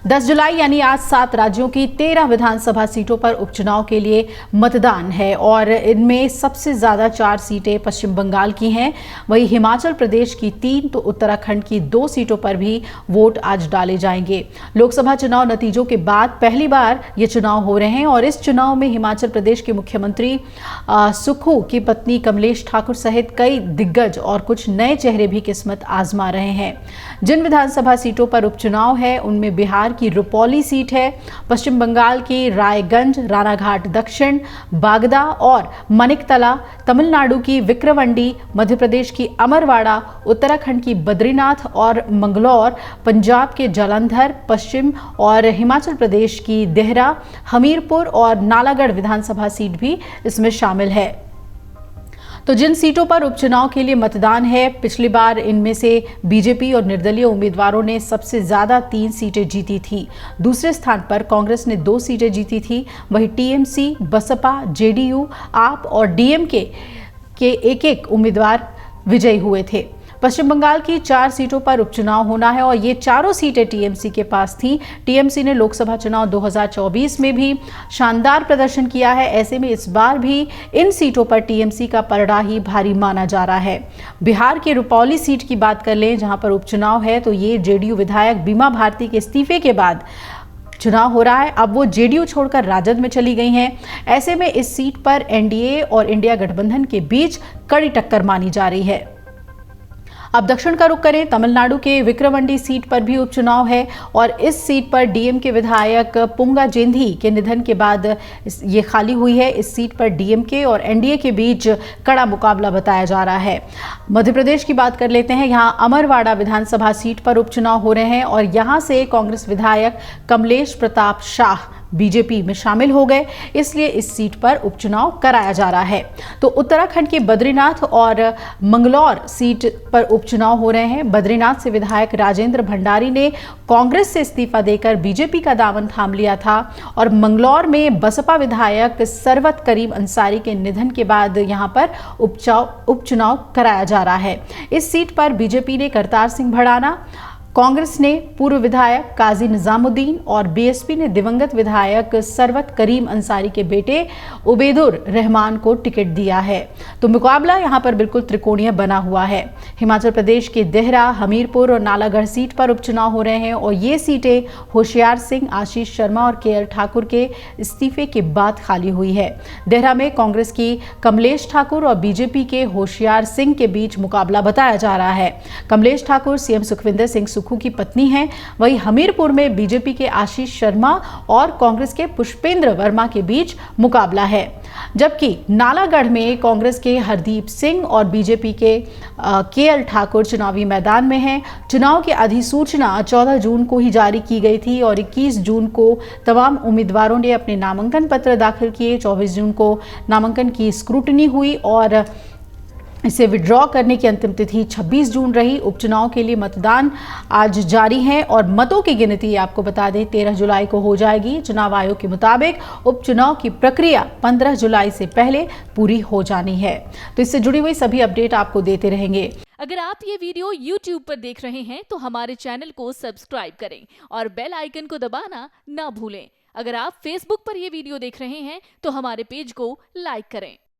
10 जुलाई यानी आज 7 राज्यों की 13 विधानसभा सीटों पर उपचुनाव के लिए मतदान है और इनमें सबसे ज्यादा 4 सीटें पश्चिम बंगाल की हैं। वहीं हिमाचल प्रदेश की 3 तो उत्तराखंड की 2 सीटों पर भी वोट आज डाले जाएंगे। लोकसभा चुनाव नतीजों के बाद पहली बार ये चुनाव हो रहे हैं और इस चुनाव में हिमाचल प्रदेश के मुख्यमंत्री सुक्खू की पत्नी कमलेश ठाकुर सहित कई दिग्गज और कुछ नए चेहरे भी किस्मत आजमा रहे हैं। जिन विधानसभा सीटों पर उपचुनाव है उनमें बिहार की रुपौली सीट है, पश्चिम बंगाल की रायगंज, रानाघाट दक्षिण, बागदा और मनिकतला, तमिलनाडु की विक्रमंडी, मध्य प्रदेश की अमरवाड़ा, उत्तराखंड की बद्रीनाथ और मंगलौर, पंजाब के जालंधर पश्चिम और हिमाचल प्रदेश की देहरा, हमीरपुर और नालागढ़ विधानसभा सीट भी इसमें शामिल है। तो जिन सीटों पर उपचुनाव के लिए मतदान है, पिछली बार इनमें से बीजेपी और निर्दलीय उम्मीदवारों ने सबसे ज्यादा 3 सीटें जीती थी। दूसरे स्थान पर कांग्रेस ने 2 सीटें जीती थी। वहीं टीएमसी, बसपा, जेडीयू, आप और डीएमके के एक उम्मीदवार विजयी हुए थे। पश्चिम बंगाल की 4 सीटों पर उपचुनाव होना है और ये चारों सीटें टीएमसी के पास थीं। टीएमसी ने लोकसभा चुनाव 2024 में भी शानदार प्रदर्शन किया है। ऐसे में इस बार भी इन सीटों पर टीएमसी का पलड़ा ही भारी माना जा रहा है। बिहार के रुपौली सीट की बात कर लें, जहां पर उपचुनाव है, तो ये जेडीयू विधायक बीमा भारती के इस्तीफे के बाद चुनाव हो रहा है। अब वो जेडीयू छोड़कर राजद में चली गई हैं। ऐसे में इस सीट पर एनडीए और इंडिया गठबंधन के बीच कड़ी टक्कर मानी जा रही है। अब दक्षिण का रुख करें, तमिलनाडु के विक्रमंडी सीट पर भी उपचुनाव है और इस सीट पर डीएम के विधायक पुंगाजेंधी के निधन के बाद ये खाली हुई है। इस सीट पर डीएमके और एनडीए के बीच कड़ा मुकाबला बताया जा रहा है। मध्य प्रदेश की बात कर लेते हैं। यहाँ अमरवाड़ा विधानसभा सीट पर उपचुनाव हो रहे हैं और यहाँ से कांग्रेस विधायक कमलेश प्रताप शाह बीजेपी में शामिल हो गए, इसलिए इस सीट पर उपचुनाव कराया जा रहा है। तो उत्तराखंड के बद्रीनाथ और मंगलौर सीट पर उपचुनाव हो रहे हैं। बद्रीनाथ से विधायक राजेंद्र भंडारी ने कांग्रेस से इस्तीफा देकर बीजेपी का दामन थाम लिया था और मंगलौर में बसपा विधायक सरवत करीम अंसारी के निधन के बाद यहां पर उपचुनाव कराया जा रहा है। इस सीट पर बीजेपी ने करतार सिंह भड़ाना, कांग्रेस ने पूर्व विधायक काजी निजामुद्दीन और बीएसपी ने दिवंगत विधायक सरवत करीम अंसारी के बेटे उबैदुर रहमान को टिकट दिया है। तो मुकाबला यहां पर बिल्कुल त्रिकोणीय बना हुआ है। हिमाचल प्रदेश के देहरा, हमीरपुर और नालागढ़ सीट पर उपचुनाव हो रहे हैं और ये सीटें होशियार सिंह, आशीष शर्मा और केएल ठाकुर के इस्तीफे के बाद खाली हुई है। देहरा में कांग्रेस की कमलेश ठाकुर और बीजेपी के होशियार सिंह के बीच मुकाबला बताया जा रहा है। कमलेश ठाकुर सीएम सुखविंदर सिंह सुक्खू की पत्नी हैं। वहीं हमीरपुर में बीजेपी के आशीष शर्मा और कांग्रेस के पुष्पेंद्र वर्मा के बीच मुकाबला है, जबकि नालागढ़ में कांग्रेस के हरदीप सिंह और बीजेपी के केएल ठाकुर चुनावी मैदान में हैं। चुनाव की अधिसूचना 14 जून को ही जारी की गई थी और 21 जून को तमाम उम्मीदवारों ने अपने नामांकन पत्र दाखिल किए। 24 जून को नामांकन की स्क्रूटनी हुई और इसे विड्रॉ करने की अंतिम तिथि 26 जून रही। उपचुनाव के लिए मतदान आज जारी है और मतों की गिनती आपको बता दें 13 जुलाई को हो जाएगी। चुनाव आयोग के मुताबिक उपचुनाव की प्रक्रिया 15 जुलाई से पहले पूरी हो जानी है। तो इससे जुड़ी हुई सभी अपडेट आपको देते रहेंगे। अगर आप ये वीडियो YouTube पर देख रहे हैं तो हमारे चैनल को सब्सक्राइब करें और बेल आइकन को दबाना ना भूलें। अगर आप Facebook पर ये वीडियो देख रहे हैं तो हमारे पेज को लाइक करें।